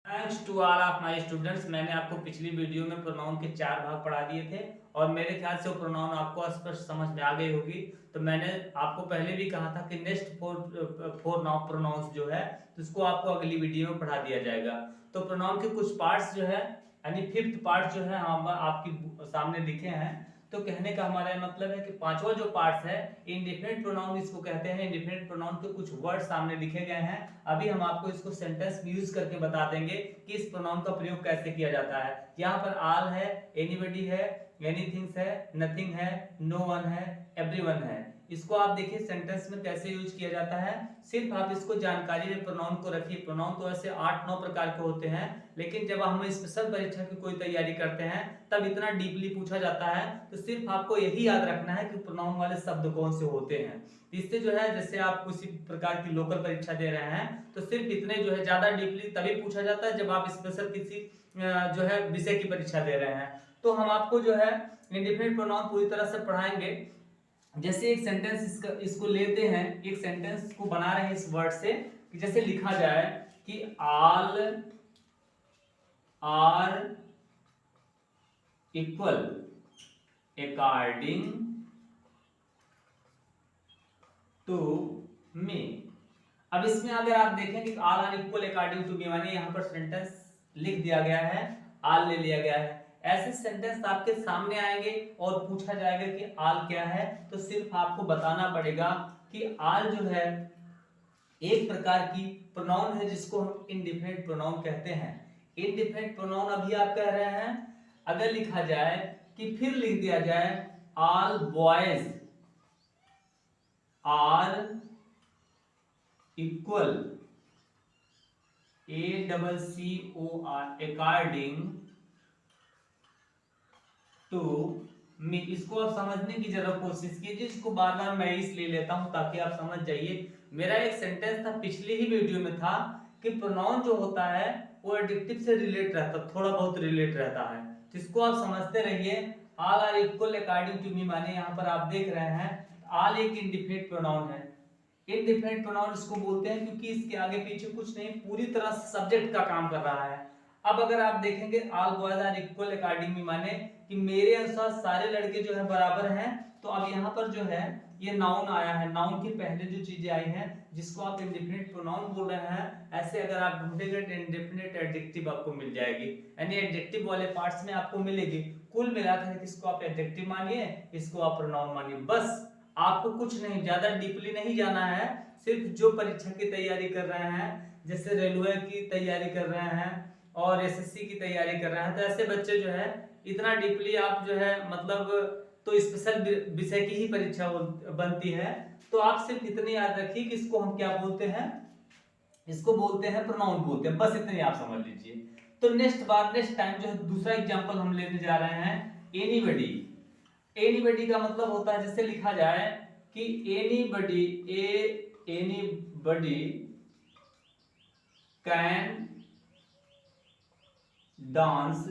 Thanks to all of my students. मैंने आपको पिछली वीडियो में प्रोनाउन के 4 भाग पढ़ा दिए थे और मेरे ख्याल से वो प्रोनाउन आपको स्पष्ट समझ में आ गई होगी। तो मैंने आपको पहले भी कहा था कि नेक्स्ट फोर नाउन प्रोनाउंस जो है तो उसको आपको अगली वीडियो में पढ़ा दिया जाएगा। तो प्रोनाउन के कुछ पार्ट्स जो है यानी फिफ्थ पार्ट जो है हम आपके सामने लिखे हैं। तो कहने का हमारा मतलब है कि पांचवा जो पार्ट है इंडिफिनिट प्रोनाउन इसको कहते हैं। इंडिफिनिट प्रोनाउन के कुछ वर्ड सामने लिखे गए हैं। अभी हम आपको इसको सेंटेंस में यूज करके बता देंगे कि इस प्रोनाउन का प्रयोग कैसे किया जाता है। यहाँ पर ऑल है, एनीबॉडी है, एनीथिंग्स है, नथिंग है, नो वन है, एवरीवन है। इसको आप देखिए सेंटेंस में कैसे यूज किया जाता है। सिर्फ आप इसको जानकारी में प्रोनाउन को रखिए। प्रोनाउन तो ऐसे 8-9 प्रकार के होते हैं, लेकिन जब हम स्पेशल परीक्षा की कोई तैयारी करते हैं तब इतना डीपली पूछा जाता है। तो सिर्फ आपको यही याद रखना है कि प्रोनाउन वाले शब्द कौन से होते हैं। इससे जो है जैसे आप किसी प्रकार की लोकल परीक्षा दे रहे हैं तो सिर्फ इतने जो है ज्यादा डीपली तभी पूछा जाता है जब आप स्पेशल किसी जो है विषय की परीक्षा दे रहे हैं। तो हम आपको जो है इंडिफिनिट प्रोनाउन पूरी तरह से पढ़ाएंगे। जैसे एक सेंटेंस इसको लेते हैं, एक सेंटेंस को बना रहे हैं इस वर्ड से कि जैसे लिखा जाए कि all are equal according to me. अब इसमें अगर आप देखें कि all are equal according to me माने यहाँ पर सेंटेंस लिख दिया गया है, ऑल ले लिया गया है। ऐसे सेंटेंस आपके सामने आएंगे और पूछा जाएगा कि ऑल क्या है, तो सिर्फ आपको बताना पड़ेगा कि ऑल जो है एक प्रकार की प्रोनाउन है जिसको हम इंडिफिनिट प्रोनाउन कहते हैं। इंडिफिनिट प्रोनाउन अभी आप कह रहे हैं, अगर लिखा जाए कि फिर लिख दिया जाए all boys are equal ACCOR according to me. इसको आप समझने की जरा कोशिश कीजिए। इसको बार बार मैं इसलिए लेता हूं ताकि आप समझ जाइए। मेरा एक सेंटेंस था पिछली ही वीडियो में था कि प्रोनाउन जो होता है वो एडजेक्टिव से रिलेट रहता, थोड़ा बहुत रिलेट रहता है। जिसको आप समझते रहिए। All are equal according to me माने यहाँ पर आप देख रहे हैं ऑल एक इंडिफिनिट प्रोनाउन है। इंडिफिनिट प्रोनाउन इसको बोलते हैं क्योंकि इसके आगे पीछे कुछ नहीं, पूरी तरह से सब्जेक्ट का काम कर रहा है। अब अगर आप देखेंगे all boys are equal according me माने कि मेरे अनुसार सारे लड़के जो है बराबर हैं। तो अब यहाँ पर जो है ये नाउन आया है, नाउन के पहले जो चीजें आई हैं जिसको आप इंडिफिनिट प्रोनाउन बोल रहे हैं, ऐसे अगर आप ढूंढेंगे तो इंडिफिनिट एडजेक्टिव आपको मिल जाएगी, यानी एडजेक्टिव वाले पार्ट्स में आपको मिलेगी। कुल मिलाकर इसको आप एडजेक्टिव मानिए, इसको आप प्रोनाउन मानिए। बस आपको कुछ नहीं, ज्यादा डीपली नहीं जाना है। सिर्फ जो परीक्षा की तैयारी कर रहे हैं, जैसे रेलवे की तैयारी कर रहे हैं और एसएससी की तैयारी कर रहे हैं, तो ऐसे बच्चे जो है इतना डीपली आप जो है मतलब तो स्पेशल विषय की ही परीक्षा बनती है। तो आप सिर्फ इतने याद रखिए कि इसको हम क्या बोलते हैं, इसको बोलते हैं प्रोनाउन बोलते हैं। बस इतने आप समझ लीजिए। तो नेक्स्ट टाइम जो है दूसरा एग्जांपल हम लेने जा रहे हैं एनीबॉडी। एनीबॉडी का मतलब होता है जैसे लिखा जाए कि anybody can dance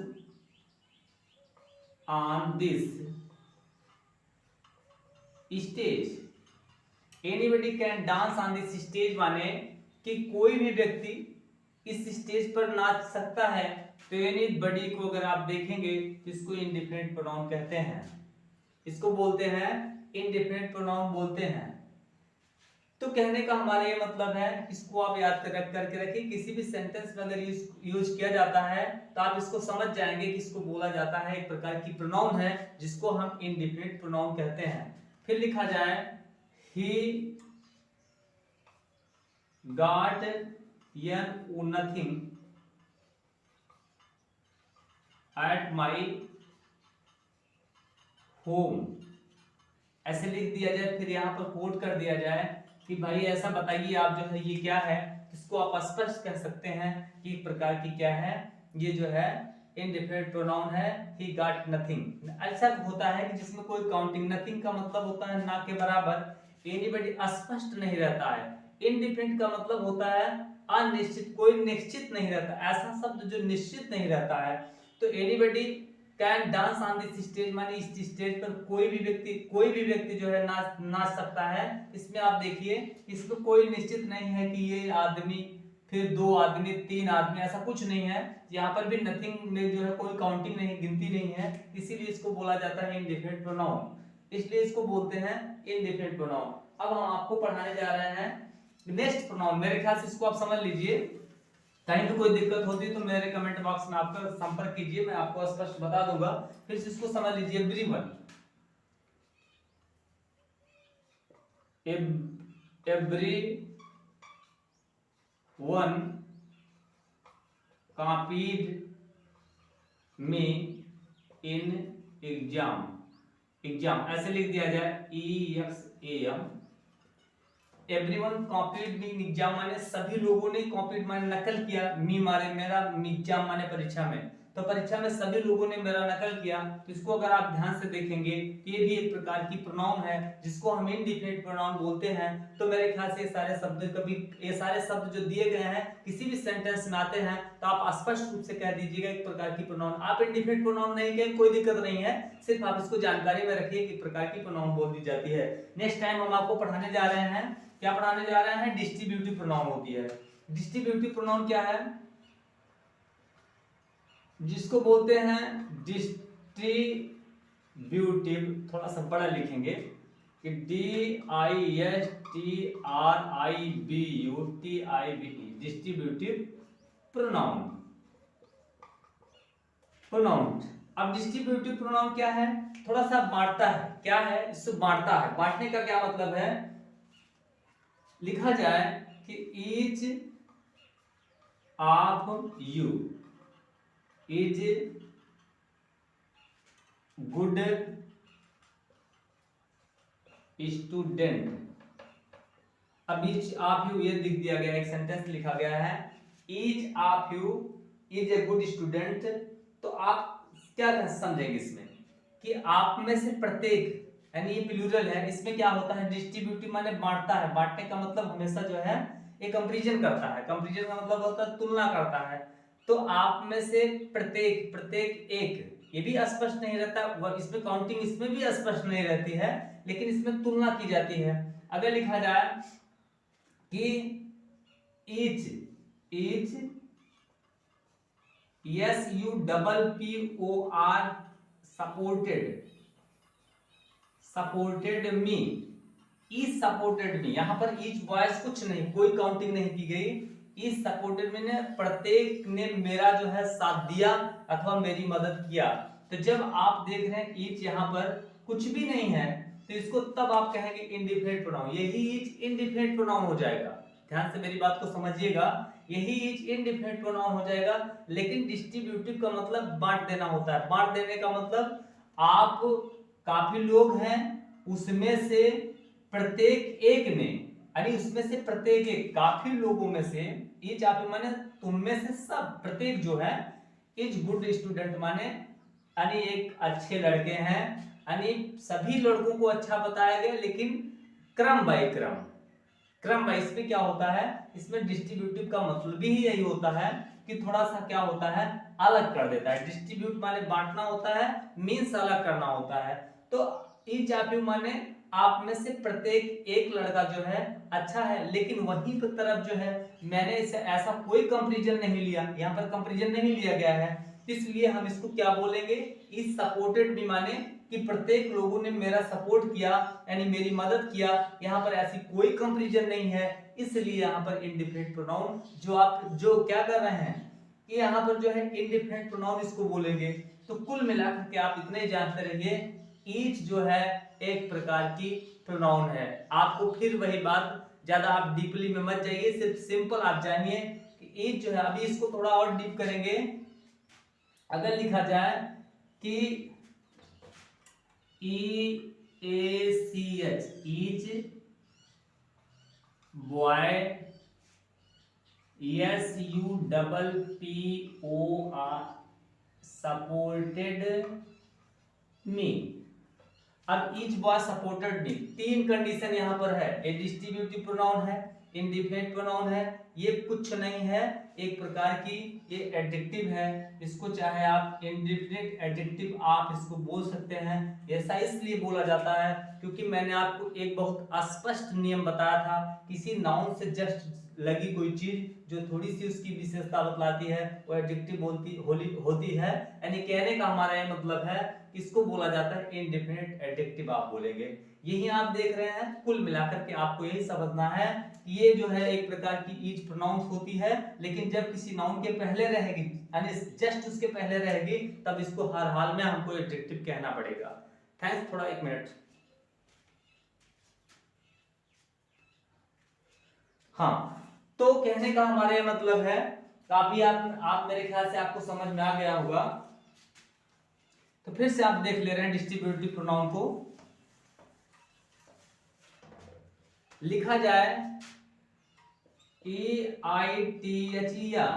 on this stage. Anybody can dance on this stage माने कि कोई भी व्यक्ति इस स्टेज पर नाच सकता है। तो एनीबॉडी को अगर आप देखेंगे तो इसको इंडिफिनिट प्रोनाउन कहते हैं, इसको बोलते हैं इंडिफिनिट प्रोनाउन बोलते हैं। तो कहने का हमारा ये मतलब है, इसको आप याद करके रखिए। किसी भी सेंटेंस में अगर यूज किया जाता है तो आप इसको समझ जाएंगे कि इसको बोला जाता है, एक प्रकार की प्रोनाउन है जिसको हम इंडिफिनिट प्रोनाउन कहते हैं। फिर लिखा जाए he got nothing at my home, ऐसे लिख दिया जाए। फिर यहाँ पर कोट कर दिया जाए कि भाई ऐसा बताइए आप जो है ये क्या है। इसको आप स्पष्ट कह सकते हैं कि एक प्रकार की क्या है, ये जो है इंडिफिनिट प्रोनाउन है। ही गॉट नथिंग ऐसा होता है कि जिसमें कोई काउंटिंग, नथिंग का मतलब होता है ना के बराबर, एनीबॉडी स्पष्ट नहीं रहता है। इनडिफिनिट का मतलब होता है अनिश्चित, कोई निश्चित नहीं रहता, ऐसा शब्द जो निश्चित नहीं रहता है। तो anybody can dance on this stage माने इस स्टेज पर कोई भी व्यक्ति जो है नाच सकता है। इसमें आप देखिए, इसमें कोई निश्चित नहीं है कि ये आदमी फिर 2 आदमी, 3 आदमी, ऐसा कुछ नहीं है। यहाँ पर भी नथिंग में जो है कोई काउंटिंग नहीं, गिनती नहीं है, इसीलिए इसको बोला जाता है इंडिफिनिट प्रोनाउन, इसलिए इसको बोलते हैं इंडिफिनिट प्रोनाउन। अब हम आपको पढ़ाने जा रहे हैं नेक्स्ट प्रोनाउन। मेरे ख्याल से इसको आप समझ लीजिए, कहीं भी कोई दिक्कत होती है तो मेरे कमेंट बॉक्स में आपका संपर्क कीजिए, मैं आपको स्पष्ट बता दूंगा। फिर से इसको समझ लीजिए, everyone, everyone copied me in exam ऐसे लिख दिया जाए, EXAM। Everyone copied me in exam माने सभी लोगों ने, कॉपीड माने नकल किया, मी मारे मेरा, एग्जाम माने परीक्षा में, तो परीक्षा में सभी लोगों ने मेरा नकल किया। तो इसको अगर आप ध्यान से देखेंगे, ये भी एक प्रकार की प्रोनाउन है जिसको हम इंडिफिनिट प्रोनाउन बोलते हैं। तो मेरे ख्याल से ये सारे शब्द जो दिए गए हैं किसी भी सेंटेंस में आते हैं तो आप स्पष्ट रूप से कह दीजिएगा एक प्रकार की प्रोनाउन। आप इंडिफिनिट प्रोनाउन नहीं कहें, कोई दिक्कत नहीं है, सिर्फ आप इसको जानकारी में रखिए कि प्रकार की प्रोनाउन बोल दी जाती है। नेक्स्ट टाइम हम आपको पढ़ाने जा रहे हैं, क्या पढ़ाने जा रहे हैं, डिस्ट्रीब्यूटिव प्रोनाउन होती है। डिस्ट्रीब्यूटिव प्रोनाउन क्या है, जिसको बोलते हैं डिस्ट्रीब्यूटिव, थोड़ा सा बड़ा लिखेंगे कि DISTRIBUTIVE, डिस्ट्रीब्यूटिव प्रोनाउन। अब डिस्ट्रीब्यूटिव प्रोनाउन क्या है, थोड़ा सा बांटता है, क्या है, इससे बांटता है। बांटने का क्या मतलब है, लिखा जाए कि each of you is good student. अब ईच ऑफ यू ये लिख दिया गया, एक सेंटेंस लिखा गया है, each of you is a good student. तो आप क्या समझेंगे इसमें कि आप में से प्रत्येक, यानी ये प्लूरल है, इसमें क्या होता है, डिस्ट्रीब्यूटिव माने बांटता है। बांटने का मतलब हमेशा जो है एक कंपैरिजन करता है, कंपैरिजन का मतलब होता है तुलना करता है। तो आप में से प्रत्येक एक, ये भी स्पष्ट नहीं रहता, इसमें काउंटिंग इसमें भी स्पष्ट नहीं रहती है, लेकिन इसमें तुलना की जाती है। अगर लिखा जाए कि each supported me, is supported me, यहां पर ईच वॉइस कुछ नहीं, कोई काउंटिंग नहीं की गई, इज सपोर्टेड मी ने प्रत्येक ने मेरा जो है साथ दिया अथवा मेरी मदद किया। तो जब आप देख रहे हैं ईच यहां पर कुछ भी नहीं है तो इसको तब आप कहेंगे इंडिफिनिट प्रोनाउन, यही ईच इंडिफिनिट प्रोनाउन हो जाएगा। ध्यान से मेरी बात को समझिएगा, यही ईच इंडिफिनिट प्रोनाउन हो जाएगा। लेकिन डिस्ट्रीब्यूटिव का मतलब बांट देना होता है। बांट देने का मतलब आप काफी लोग हैं, उसमें से प्रत्येक एक ने, यानी उसमें से प्रत्येक एक, काफी लोगों में से, ईच आप माने तुम में से सब, प्रत्येक जो है, इज गुड स्टूडेंट माने यानी एक अच्छे लड़के हैं, यानी सभी लड़कों को अच्छा बताया गया, लेकिन क्रम बाय क्रम बाय। इसमें क्या होता है, इसमें डिस्ट्रीब्यूटिव का मतलब ही यही होता है कि थोड़ा सा क्या होता है, अलग कर देता है। डिस्ट्रीब्यूट माने बांटना होता है, मीन्स अलग करना होता है। तो ईच ऑफ यू माने आप में से प्रत्येक एक लड़का जो है अच्छा है, लेकिन वहीं पर तरफ जो है मैंने इसे ऐसा कोई कंपैरिजन नहीं लिया, यहाँ पर कंपैरिजन नहीं लिया गया है, इसलिए हम इसको क्या बोलेंगे, इज सपोर्टेड मी माने कि प्रत्येक लोगों ने मेरा सपोर्ट किया, यानी मेरी मदद किया। यहाँ पर ऐसी कोई कंपैरिजन नहीं है, इसलिए यहाँ पर इंडिफिनिट प्रोनाउन जो क्या कर रहे हैं कि यहाँ पर जो है इंडिफिनिट प्रोनाउन इसको बोलेंगे। तो कुल मिलाकर के आप इतने जानते रहिए, ईच जो है एक प्रकार की प्रोनाउन है। आपको फिर वही बात, ज्यादा आप डीपली में मत जाइए, सिर्फ सिंपल आप जानिए कि ईच जो है, अभी इसको थोड़ा और डीप करेंगे। अगर लिखा जाए कि EACH each boy, SUPPOR supported me. अब ईच बॉय सपोर्टेड मी, तीन कंडीशन यहां पर है, ये डिस्ट्रीब्यूटिव प्रोनाउन है, इंडिफिनिट प्रोनाउन है, ये कुछ नहीं है, एक प्रकार की ये एडजेक्टिव है। इसको चाहे आप इंडिफिनिट एडजेक्टिव आप इसको बोल सकते हैं। ऐसा इसलिए बोला जाता है क्योंकि मैंने आपको एक बहुत स्पष्ट नियम बताया था, किसी नाउन से जस्ट लगी कोई चीज जो थोड़ी सी उसकी विशेषता बतलाती है वो एडजेक्टिव होती है। यानी कहने का हमारा ये मतलब है इसको बोला जाता है इंडिफिनिट एडजेक्टिव आप बोलेंगे। यही आप देख रहे हैं, कुल मिलाकर के आपको यही समझना है कि ये जो है एक प्रकार की ईज प्रोनाउंस होती है, लेकिन जब किसी नाउन के पहले रहेगी यानी जस्ट उसके पहले रहेगी तब इसको हर हाल में हमको एडजेक्टिव कहना पड़ेगा। थैंक्स, थोड़ा 1 मिनट। हाँ, तो कहने का हमारे मतलब है काफी आप मेरे ख्याल से आपको समझ में आ गया होगा। तो फिर से आप देख ले रहे हैं डिस्ट्रीब्यूटिव प्रोनाउन को। लिखा जाए AITHER,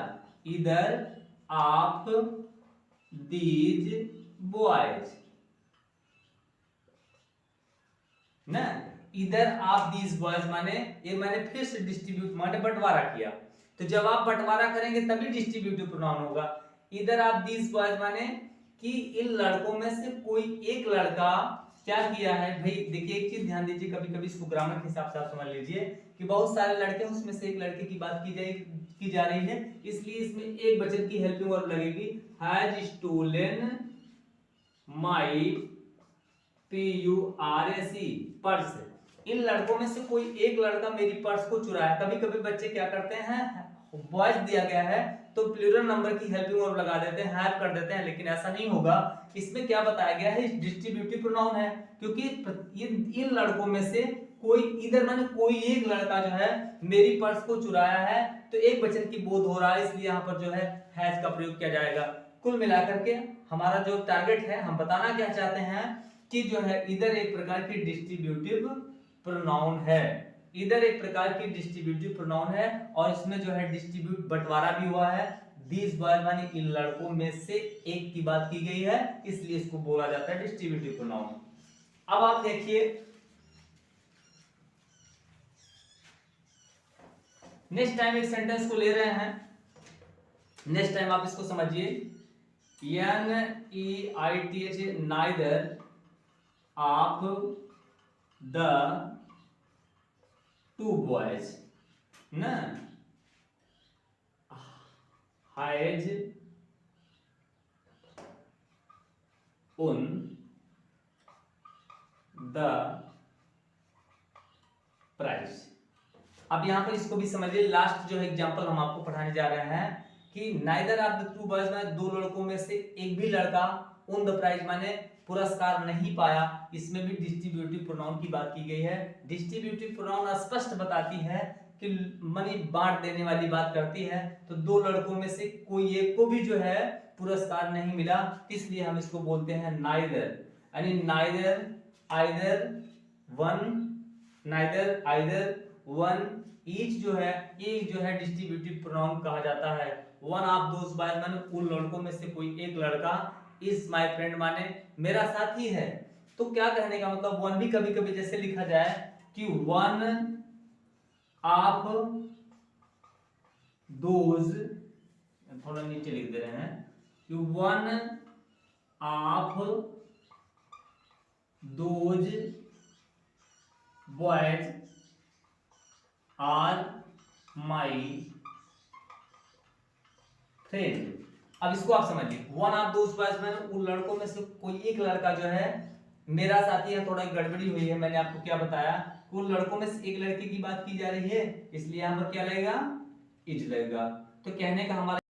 इधर आप दीज बॉयज ना, इधर आप दीज बॉयज माने ये मैंने फिर से डिस्ट्रीब्यूट माने बंटवारा किया, तो जब आप बंटवारा करेंगे तभी डिस्ट्रीब्यूटिव प्रोनाउन होगा। इधर आप दीज बॉयज माने कि इन लड़कों में से कोई एक लड़का क्या किया है। भाई देखिए एक चीज ध्यान दीजिए, कभी कभी इसको ग्रामर के हिसाब से आप समझ लीजिए कि बहुत सारे लड़के हैं उसमें से एक लड़के की बात की जा रही है, इसलिए इसमें एक वचन की हेल्पिंग वर्ब लगेगी, has stolen my PURSE purse. इन लड़कों में से कोई एक लड़का मेरी पर्स को चुराया। कभी कभी बच्चे क्या करते हैं, बॉयज दिया गया है तो प्लूरल नंबर की हेल्पिंग वर्ब लगा देते हैं, हैव कर देते हैं, लेकिन ऐसा नहीं होगा। इसमें क्या बताया गया है, डिस्ट्रीब्यूटिव प्रोनाउन है, क्योंकि इन लड़कों में से कोई, इधर माने कोई एक लड़का जो है मेरी पर्स को चुराया है, तो एक वचन की बोध हो रहा है, इसलिए यहाँ पर जो है हैज का प्रयोग किया जाएगा। कुल मिलाकर के हमारा जो टारगेट है, हम बताना क्या चाहते हैं कि जो है इधर एक प्रकार की डिस्ट्रीब्यूटिव प्रोनाउन है, इधर एक प्रकार की डिस्ट्रीब्यूटिव प्रोनाउन है, और इसमें जो है डिस्ट्रीब्यूट बंटवारा भी हुआ है। दीज बॉयज माने इन लड़कों में से एक की बात की गई है, इसलिए इसको बोला जाता है डिस्ट्रीब्यूटिव प्रोनाउन। अब आप देखिए नेक्स्ट टाइम एक सेंटेंस को ले रहे हैं, नेक्स्ट टाइम आप इसको समझिए, NEITH, neither of the two boys ना हैज उन द प्राइज। अब यहां पर इसको भी समझिए, लास्ट जो है एग्जांपल हम आपको पढ़ाने जा रहे हैं कि neither of the two boys में दो लड़कों में से एक भी लड़का उन द प्राइज माने पुरस्कार नहीं पाया। इसमें भी डिस्ट्रीब्यूटिव प्रोनाउन की बात की गई है। डिस्ट्रीब्यूटिव प्रोनाउन स्पष्ट बताती है कि मनी बांट देने वाली बात करती है, तो दो लड़कों में से कोई एक को भी जो है पुरस्कार नहीं मिला, इसलिए हम इसको बोलते हैं नाइदर। यानी neither either one, neither either one each जो है, एक जो है डिस्ट्रीब्यूटिव प्रोनाउन कहा जाता है। वन ऑफ दोस बॉयज माने उन लड़कों में से कोई एक लड़का, इज माय फ्रेंड माने मेरा साथी है। तो क्या कहने का मतलब, वन भी कभी कभी जैसे लिखा जाए कि वन ऑफ दोज, थोड़ा नीचे लिख दे रहे हैं कि one of those boys are my friend. अब इसको आप समझिए, वन ऑफ दोस बॉयज में उन लड़कों में से कोई एक लड़का जो है मेरा साथी है। थोड़ा गड़बड़ी हुई है, मैंने आपको क्या बताया, उन लड़कों में से एक लड़के की बात की जा रही है, इसलिए यहां पर क्या लगेगा, इज लगेगा। तो कहने का हमारा